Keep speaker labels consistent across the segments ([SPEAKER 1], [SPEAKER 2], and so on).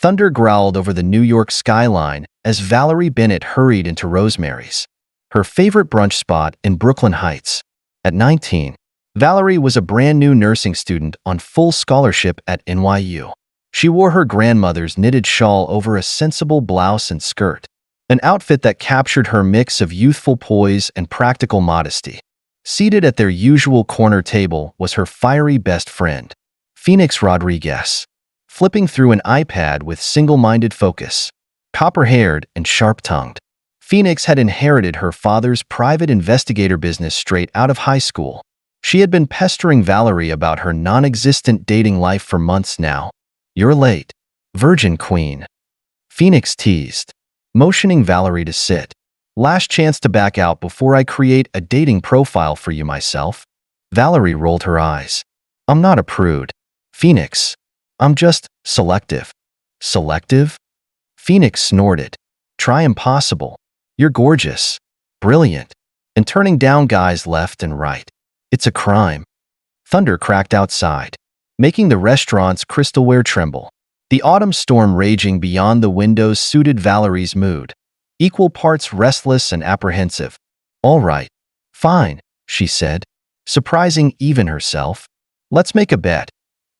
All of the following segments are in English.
[SPEAKER 1] Thunder growled over the New York skyline as Valerie Bennett hurried into Rosemary's, her favorite brunch spot in Brooklyn Heights. At 19, Valerie was a brand new nursing student on full scholarship at NYU. She wore her grandmother's knitted shawl over a sensible blouse and skirt, an outfit that captured her mix of youthful poise and practical modesty. Seated at their usual corner table was her fiery best friend, Phoenix Rodriguez, flipping through an iPad with single-minded focus. Copper-haired and sharp-tongued, Phoenix had inherited her father's private investigator business straight out of high school. She had been pestering Valerie about her non-existent dating life for months now. "You're late, Virgin Queen," Phoenix teased, motioning Valerie to sit. "Last chance to back out before I create a dating profile for you myself." Valerie rolled her eyes. "I'm not a prude, Phoenix. I'm just selective." "Selective?" Phoenix snorted. "Try impossible. You're gorgeous, brilliant, and turning down guys left and right. It's a crime." Thunder cracked outside, making the restaurant's crystalware tremble. The autumn storm raging beyond the windows suited Valerie's mood, equal parts restless and apprehensive. "All right, fine," she said, surprising even herself. "Let's make a bet.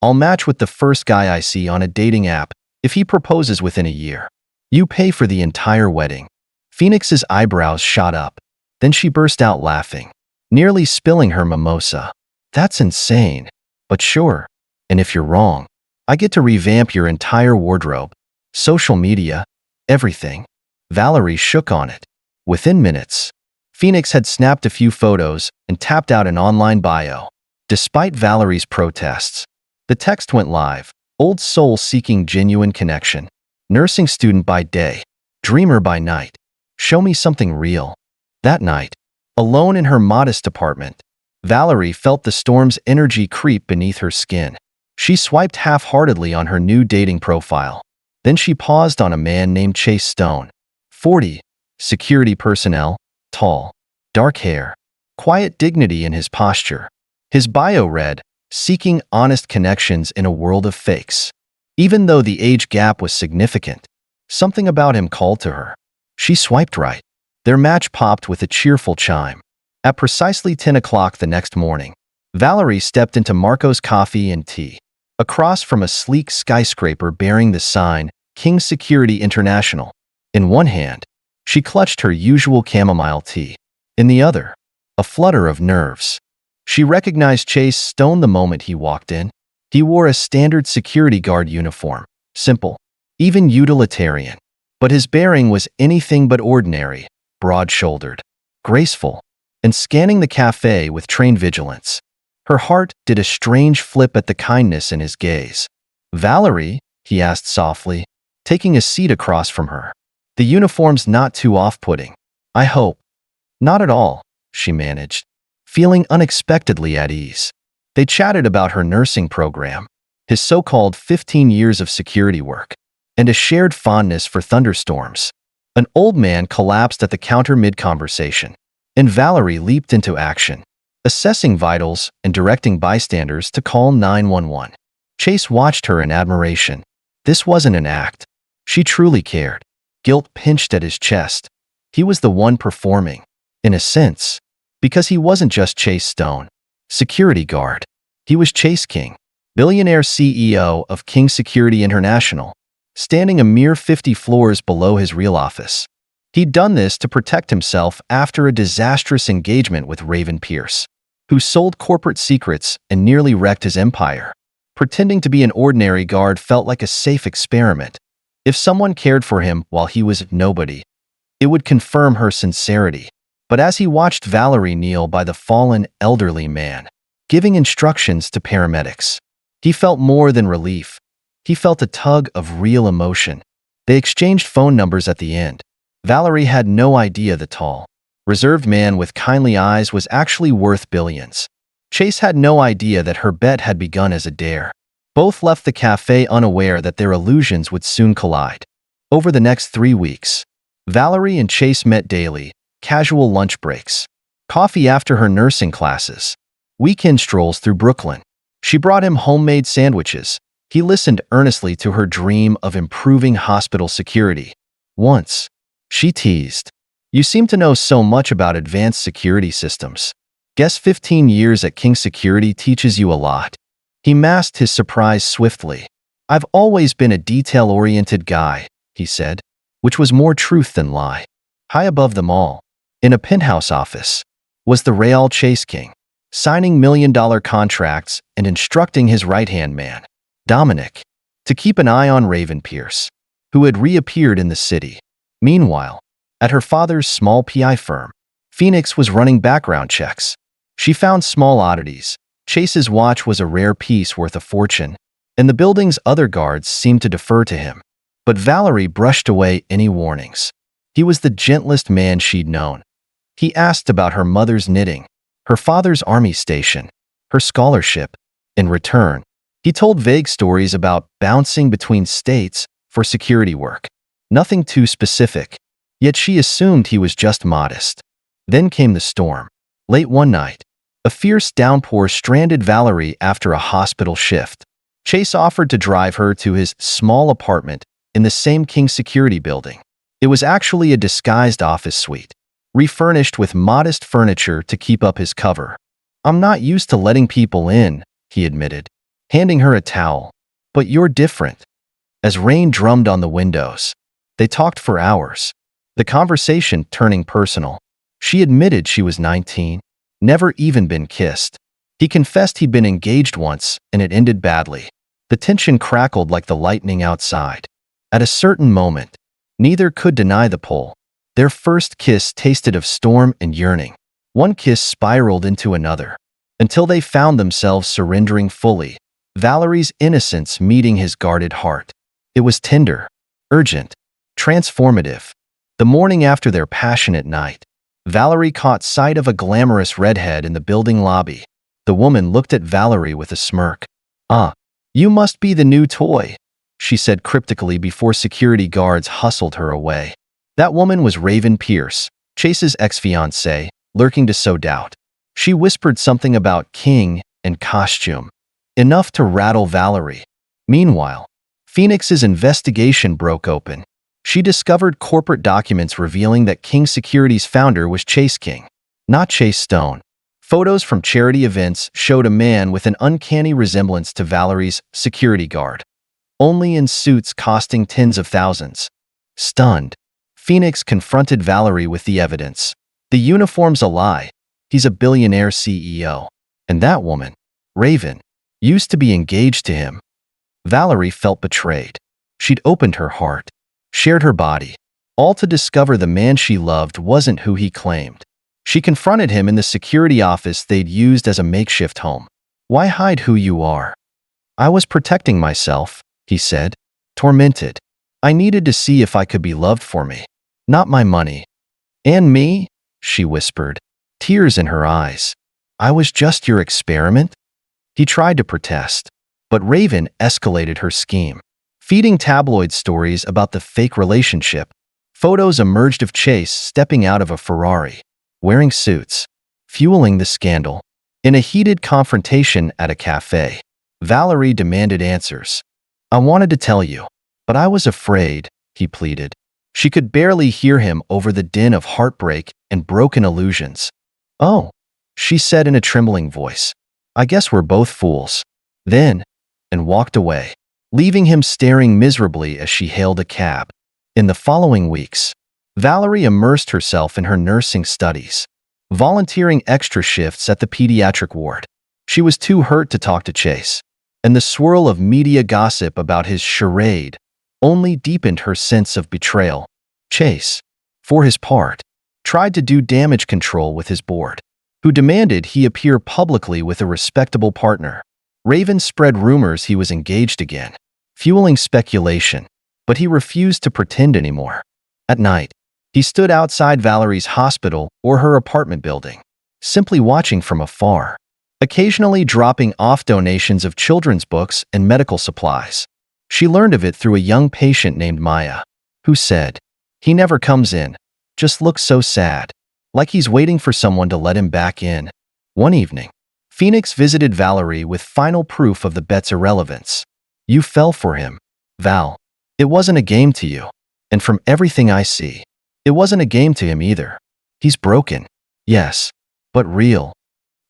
[SPEAKER 1] I'll match with the first guy I see on a dating app if he proposes within a year. You pay for the entire wedding." Phoenix's eyebrows shot up. Then she burst out laughing, nearly spilling her mimosa. "That's insane. But sure. And if you're wrong, I get to revamp your entire wardrobe, social media, everything." Valerie shook on it. Within minutes, Phoenix had snapped a few photos and tapped out an online bio. Despite Valerie's protests, the text went live. "Old soul seeking genuine connection. Nursing student by day, dreamer by night. Show me something real." That night, alone in her modest apartment, Valerie felt the storm's energy creep beneath her skin. She swiped half-heartedly on her new dating profile. Then she paused on a man named Chase Stone, 40, security personnel, tall, dark hair, quiet dignity in his posture. His bio read, "Seeking honest connections in a world of fakes." Even though the age gap was significant, something about him called to her. She swiped right. Their match popped with a cheerful chime. At precisely 10 o'clock the next morning, Valerie stepped into Marco's Coffee and Tea, across from a sleek skyscraper bearing the sign, King Security International. In one hand, she clutched her usual chamomile tea. In the other, a flutter of nerves. She recognized Chase Stone the moment he walked in. He wore a standard security guard uniform, simple, even utilitarian. But his bearing was anything but ordinary, broad-shouldered, graceful, and scanning the cafe with trained vigilance. Her heart did a strange flip at the kindness in his gaze. "Valerie?" he asked softly, taking a seat across from her. "The uniform's not too off-putting, I hope." "Not at all," she managed, feeling unexpectedly at ease. They chatted about her nursing program, his so-called 15 years of security work, and a shared fondness for thunderstorms. An old man collapsed at the counter mid-conversation, and Valerie leaped into action, assessing vitals and directing bystanders to call 911. Chase watched her in admiration. This wasn't an act. She truly cared. Guilt pinched at his chest. He was the one performing, in a sense, because he wasn't just Chase Stone, security guard. He was Chase King, billionaire CEO of King Security International, standing a mere 50 floors below his real office. He'd done this to protect himself after a disastrous engagement with Raven Pierce, who sold corporate secrets and nearly wrecked his empire. Pretending to be an ordinary guard felt like a safe experiment. If someone cared for him while he was nobody, it would confirm her sincerity. But as he watched Valerie kneel by the fallen elderly man, giving instructions to paramedics, he felt more than relief. He felt a tug of real emotion. They exchanged phone numbers at the end. Valerie had no idea the tall, reserved man with kindly eyes was actually worth billions. Chase had no idea that her bet had begun as a dare. Both left the cafe unaware that their illusions would soon collide. Over the next 3 weeks, Valerie and Chase met daily, casual lunch breaks, coffee after her nursing classes, weekend strolls through Brooklyn. She brought him homemade sandwiches, He listened earnestly to her dream of improving hospital security. Once, she teased, "You seem to know so much about advanced security systems. Guess 15 years at King Security teaches you a lot." He masked his surprise swiftly. "I've always been a detail-oriented guy," he said, which was more truth than lie. High above them all, in a penthouse office, was the Real Chase King, signing million-dollar contracts and instructing his right-hand man, Dominic, to keep an eye on Raven Pierce, who had reappeared in the city. Meanwhile, at her father's small PI firm, Phoenix was running background checks. She found small oddities. Chase's watch was a rare piece worth a fortune, and the building's other guards seemed to defer to him. But Valerie brushed away any warnings. He was the gentlest man she'd known. He asked about her mother's knitting, her father's army station, her scholarship. In return, he told vague stories about bouncing between states for security work. Nothing too specific, yet she assumed he was just modest. Then came the storm. Late one night, a fierce downpour stranded Valerie after a hospital shift. Chase offered to drive her to his small apartment in the same King Security building. It was actually a disguised office suite, refurnished with modest furniture to keep up his cover. "I'm not used to letting people in," he admitted, handing her a towel. "But you're different." As rain drummed on the windows, they talked for hours, the conversation turning personal. She admitted she was 19, never even been kissed. He confessed he'd been engaged once, and it ended badly. The tension crackled like the lightning outside. At a certain moment, neither could deny the pull. Their first kiss tasted of storm and yearning. One kiss spiraled into another, until they found themselves surrendering fully, Valerie's innocence meeting his guarded heart. It was tender, urgent, transformative. The morning after their passionate night, Valerie caught sight of a glamorous redhead in the building lobby. The woman looked at Valerie with a smirk. "Ah, you must be the new toy," she said cryptically before security guards hustled her away. That woman was Raven Pierce, Chase's ex-fiancée, lurking to sow doubt. She whispered something about king and costume, enough to rattle Valerie. Meanwhile, Phoenix's investigation broke open. She discovered corporate documents revealing that King Security's founder was Chase King, not Chase Stone. Photos from charity events showed a man with an uncanny resemblance to Valerie's security guard, only in suits costing tens of thousands. Stunned, Phoenix confronted Valerie with the evidence. "The uniform's a lie. He's a billionaire CEO. And that woman, Raven, used to be engaged to him." Valerie felt betrayed. She'd opened her heart, shared her body, all to discover the man she loved wasn't who he claimed. She confronted him in the security office they'd used as a makeshift home. "Why hide who you are?" "I was protecting myself," he said, tormented. "I needed to see if I could be loved for me, not my money." "And me?" she whispered, tears in her eyes. "I was just your experiment?" He tried to protest, but Raven escalated her scheme. Feeding tabloid stories about the fake relationship, photos emerged of Chase stepping out of a Ferrari, wearing suits, fueling the scandal. In a heated confrontation at a cafe, Valerie demanded answers. "I wanted to tell you, but I was afraid," he pleaded. She could barely hear him over the din of heartbreak and broken illusions. "Oh," she said in a trembling voice, "I guess we're both fools." Then, and walked away, leaving him staring miserably as she hailed a cab. In the following weeks, Valerie immersed herself in her nursing studies, volunteering extra shifts at the pediatric ward. She was too hurt to talk to Chase, and the swirl of media gossip about his charade only deepened her sense of betrayal. Chase, for his part, tried to do damage control with his board, who demanded he appear publicly with a respectable partner. Raven spread rumors he was engaged again, fueling speculation, but he refused to pretend anymore. At night, he stood outside Valerie's hospital or her apartment building, simply watching from afar, occasionally dropping off donations of children's books and medical supplies. She learned of it through a young patient named Maya, who said, "He never comes in, just looks so sad, like he's waiting for someone to let him back in." One evening, Phoenix visited Valerie with final proof of the bet's irrelevance. You fell for him. Val, it wasn't a game to you. And from everything I see, it wasn't a game to him either. He's broken. Yes, but real.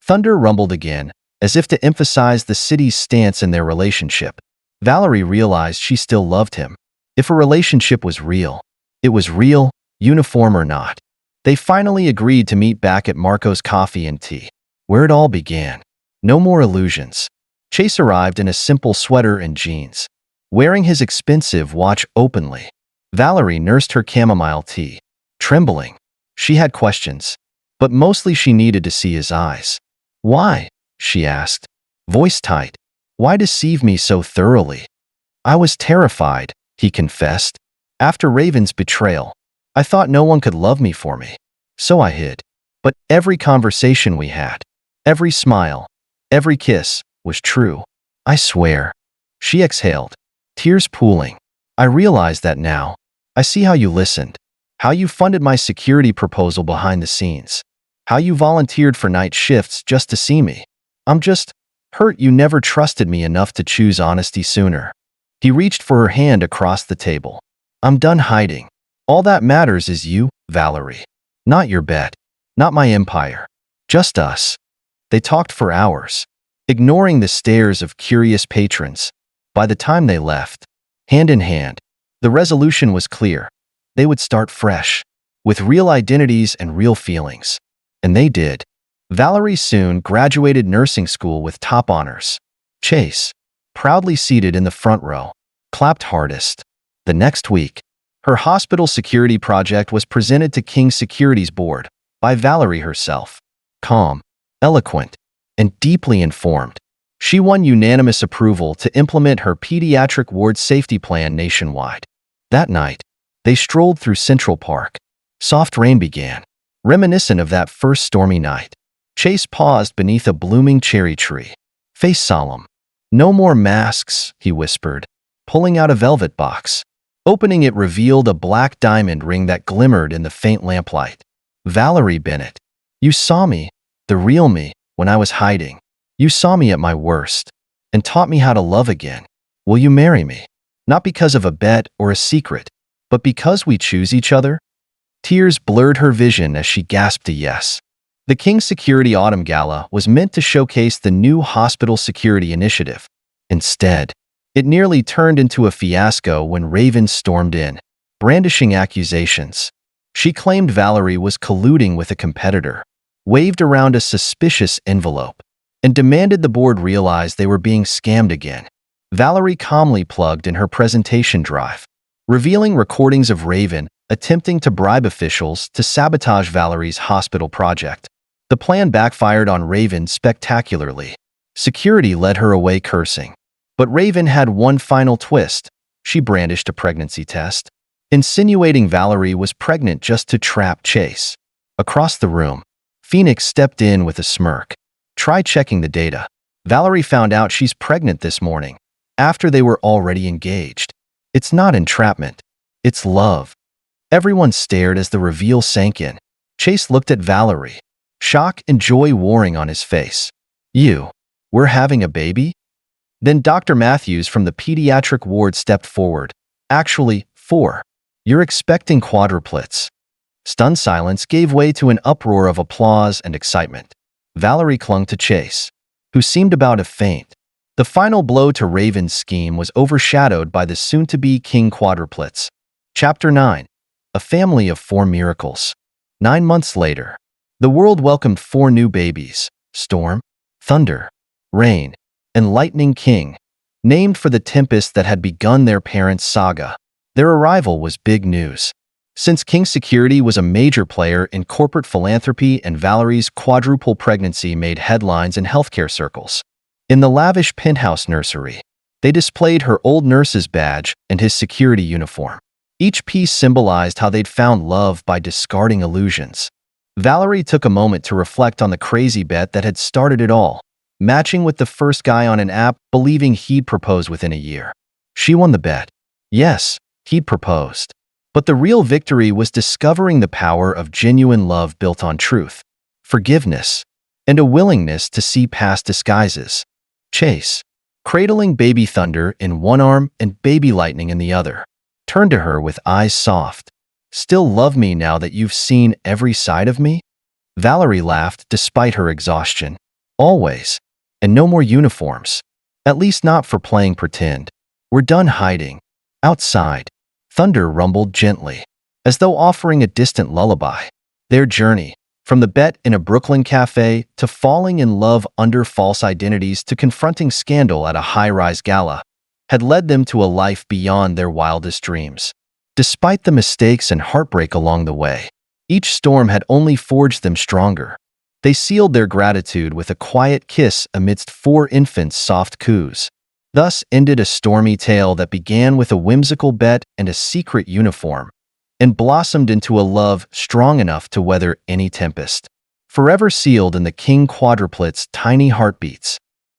[SPEAKER 1] Thunder rumbled again, as if to emphasize the city's stance in their relationship. Valerie realized she still loved him. If a relationship was real, it was real, uniform or not. They finally agreed to meet back at Marco's Coffee and Tea, where it all began. No more illusions. Chase arrived in a simple sweater and jeans, wearing his expensive watch openly. Valerie nursed her chamomile tea, trembling. She had questions, but mostly she needed to see his eyes. Why? She asked, voice tight. Why deceive me so thoroughly? I was terrified, he confessed. After Raven's betrayal, I thought no one could love me for me. So I hid. But every conversation we had, every smile, every kiss, was true. I swear. She exhaled, tears pooling. I realize that now. I see how you listened, how you funded my security proposal behind the scenes, how you volunteered for night shifts just to see me. I'm just hurt you never trusted me enough to choose honesty sooner. He reached for her hand across the table. I'm done hiding. All that matters is you, Valerie. Not your bed, not my empire. Just us. They talked for hours, ignoring the stares of curious patrons. By the time they left, hand in hand, the resolution was clear. They would start fresh, with real identities and real feelings. And they did. Valerie soon graduated nursing school with top honors. Chase, proudly seated in the front row, clapped hardest. The next week, her hospital security project was presented to King Security's board by Valerie herself. Calm, eloquent, and deeply informed, she won unanimous approval to implement her pediatric ward safety plan nationwide. That night, they strolled through Central Park. Soft rain began, reminiscent of that first stormy night. Chase paused beneath a blooming cherry tree, face solemn. No more masks, he whispered, pulling out a velvet box. Opening it revealed a black diamond ring that glimmered in the faint lamplight. Valerie Bennett, you saw me, the real me, when I was hiding. You saw me at my worst, and taught me how to love again. Will you marry me? Not because of a bet or a secret, but because we choose each other? Tears blurred her vision as she gasped a yes. The King Security Autumn Gala was meant to showcase the new hospital security initiative. Instead, it nearly turned into a fiasco when Raven stormed in, brandishing accusations. She claimed Valerie was colluding with a competitor, waved around a suspicious envelope, and demanded the board realize they were being scammed again. Valerie calmly plugged in her presentation drive, revealing recordings of Raven attempting to bribe officials to sabotage Valerie's hospital project. The plan backfired on Raven spectacularly. Security led her away cursing. But Raven had one final twist. She brandished a pregnancy test, insinuating Valerie was pregnant just to trap Chase. Across the room, Phoenix stepped in with a smirk. Try checking the data. Valerie found out she's pregnant this morning, after they were already engaged. It's not entrapment. It's love. Everyone stared as the reveal sank in. Chase looked at Valerie, shock and joy warring on his face. We're having a baby? Then Dr. Matthews from the pediatric ward stepped forward. Actually, 4. You're expecting quadruplets. Stunned silence gave way to an uproar of applause and excitement. Valerie clung to Chase, who seemed about to faint. The final blow to Raven's scheme was overshadowed by the soon-to-be king quadruplets. Chapter 9. A Family of 4 Miracles. 9 months later, the world welcomed 4 new babies: Storm, Thunder, Rain, and Lightning King, named for the tempest that had begun their parents' saga. Their arrival was big news, since King Security was a major player in corporate philanthropy and Valerie's quadruple pregnancy made headlines in healthcare circles. In the lavish penthouse nursery, they displayed her old nurse's badge and his security uniform. Each piece symbolized how they'd found love by discarding illusions. Valerie took a moment to reflect on the crazy bet that had started it all, matching with the first guy on an app, believing he'd propose within a year. She won the bet. Yes, he'd proposed. But the real victory was discovering the power of genuine love built on truth, forgiveness, and a willingness to see past disguises. Chase, cradling baby Thunder in one arm and baby Lightning in the other, turned to her with eyes soft. "Still love me now that you've seen every side of me?" Valerie laughed despite her exhaustion. "Always. And no more uniforms. At least not for playing pretend. We're done hiding." Outside, Thunder rumbled gently, as though offering a distant lullaby. Their journey, from the bet in a Brooklyn cafe to falling in love under false identities to confronting scandal at a high-rise gala, had led them to a life beyond their wildest dreams. Despite the mistakes and heartbreak along the way, each storm had only forged them stronger. They sealed their gratitude with a quiet kiss amidst 4 infants' soft coos. Thus ended a stormy tale that began with a whimsical bet and a secret uniform, and blossomed into a love strong enough to weather any tempest. Forever sealed in the king quadruplet's tiny heartbeats.